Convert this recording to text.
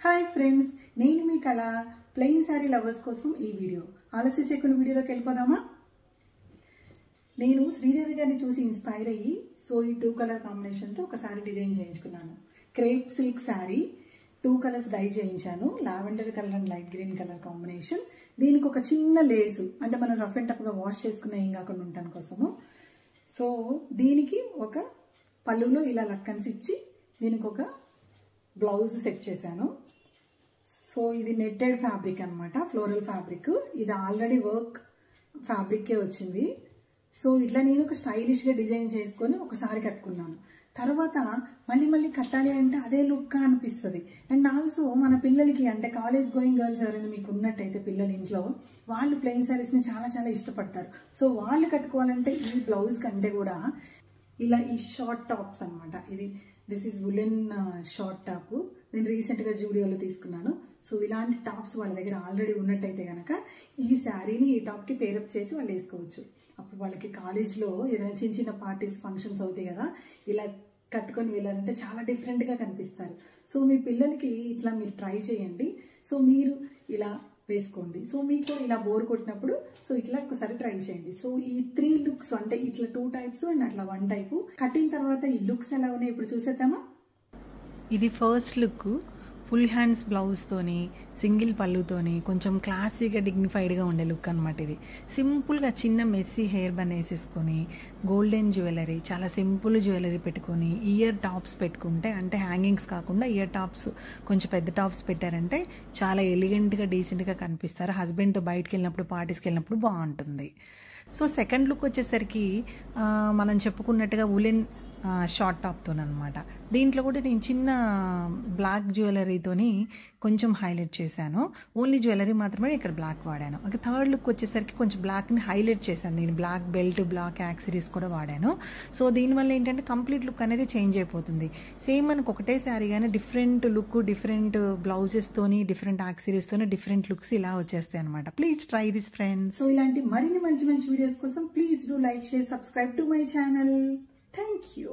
Hi friends, నేను మీ కళ plain sari lovers కోసం ఈ వీడియో. ఆలస్యం చేయకుండా వీడియోలోకి వెళ్ళిపోదామా? నేను శ్రీదేవి గారిని చూసి ఇన్స్పైర్ అయ్యి ఈ 2 కలర్ కాంబినేషన్తో ఒక శారీ డిజైన్ చేయించుకున్నాను. Crepe silk sari 2 colours dye చేయించాను. Lavender colour and light green colour combination. దీనికి ఒక చిన్న లేసు, అంటే మనం రఫ్ అండ్ టఫ్గా వాష్ చేసుకున్న ఏం కాకుండా ఉండటం కోసము. దీనికి ఒక పళ్ళులో ఇలా లక్కన్స్ ఇచ్చి దీనికి ఒక బ్లౌజ్ సెట్ చేశాను. ఇది నెట్టెడ్ ఫ్యాబ్రిక్ అనమాట, ఫ్లోరల్ ఫ్యాబ్రిక్. ఇది ఆల్రెడీ వర్క్ ఫ్యాబ్రిక్కే వచ్చింది. ఇట్లా నేను ఒక స్టైలిష్గా డిజైన్ చేసుకొని ఒకసారి కట్టుకున్నాను. తర్వాత మళ్ళీ కట్టాలి అంటే అదే లుక్ అనిపిస్తుంది. అండ్ ఆల్సో మన పిల్లలకి, అంటే కాలేజ్ గోయింగ్ గర్ల్స్ ఎవరైనా మీకు ఉన్నట్టయితే పిల్లలు ఇంట్లో, వాళ్ళు ప్లెయిన్ శారీస్ని చాలా ఇష్టపడతారు. వాళ్ళు కట్టుకోవాలంటే ఈ బ్లౌజ్ కంటే కూడా ఇలా ఈ షార్ట్ టాప్స్ అనమాట. This is woollen short top. నేను రీసెంట్గా జూడియోలో తీసుకున్నాను. ఇలాంటి టాప్స్ వాళ్ళ దగ్గర ఆల్రెడీ ఉన్నట్టయితే కనుక ఈ శారీని ఈ టాప్కి పేరప్ చేసి వాళ్ళు వేసుకోవచ్చు. అప్పుడు వాళ్ళకి కాలేజ్లో ఏదైనా చిన్న పార్టీస్ ఫంక్షన్స్ అవుతాయి కదా, ఇలా కట్టుకొని వెళ్ళాలంటే చాలా డిఫరెంట్గా కనిపిస్తారు. మీ పిల్లలకి ఇట్లా మీరు ట్రై చేయండి. మీరు ఇలా వేసుకోండి. మీకు ఇలా బోర్ కొట్టినప్పుడు ఇట్లా ఒకసారి ట్రై చేయండి. ఈ 3 లుక్స్, అంటే ఇట్లా 2 టైప్స్ అండ్ అట్లా 1 టైపు కట్టిన తర్వాత ఈ లుక్స్ ఎలా ఉన్నాయి ఇప్పుడు చూసేద్దామా? ఇది ఫస్ట్ లుక్. ఫుల్ హ్యాండ్స్ బ్లౌజ్తోని, సింగిల్ పళ్ళుతోని, కొంచెం క్లాసీగా డిగ్నిఫైడ్గా ఉండే లుక్ అనమాట. ఇది సింపుల్గా చిన్న మెస్సీ హెయిర్ బన్ వేసేసుకొని, గోల్డెన్ జ్యువెలరీ, చాలా సింపుల్ జ్యువెలరీ పెట్టుకొని, ఇయర్ టాప్స్ పెట్టుకుంటే, అంటే హ్యాంగింగ్స్ కాకుండా ఇయర్ టాప్స్, కొంచెం పెద్ద టాప్స్ పెట్టారంటే చాలా ఎలిగెంట్గా డీసెంట్గా కనిపిస్తారు. హస్బెండ్తో బయటకు వెళ్ళినప్పుడు, పార్టీస్కి వెళ్ళినప్పుడు బాగుంటుంది. సెకండ్ లుక్ వచ్చేసరికి మనం చెప్పుకున్నట్టుగా వులెన్ షార్ట్ టాప్తోనమాట. దీంట్లో కూడా నేను చిన్న బ్లాక్ జ్యువెలరీతోని కొంచెం హైలైట్ చేశాను. ఓన్లీ జ్యువెలరీ మాత్రమే ఇక్కడ బ్లాక్ వాడాను. థర్డ్ లుక్ వచ్చేసరికి కొంచెం బ్లాక్ని హైలైట్ చేశాను. నేను బ్లాక్ బెల్ట్, బ్లాక్ యాక్సరీస్ కూడా వాడాను. దీనివల్ల ఏంటంటే కంప్లీట్ లుక్ అనేది చేంజ్ అయిపోతుంది. సేమ్ మనకు ఒకటే శారీ కానీ డిఫరెంట్ లుక్, డిఫరెంట్ బ్లౌజెస్తోని, డిఫరెంట్ యాక్సరీస్తోని డిఫరెంట్ లుక్స్ ఇలా వచ్చేస్తాయి అనమాట. Please try this friends. ఇలాంటి మరిన్ని మంచి వీడియోస్ కోసం please do like, share, subscribe to my channel. Thank you.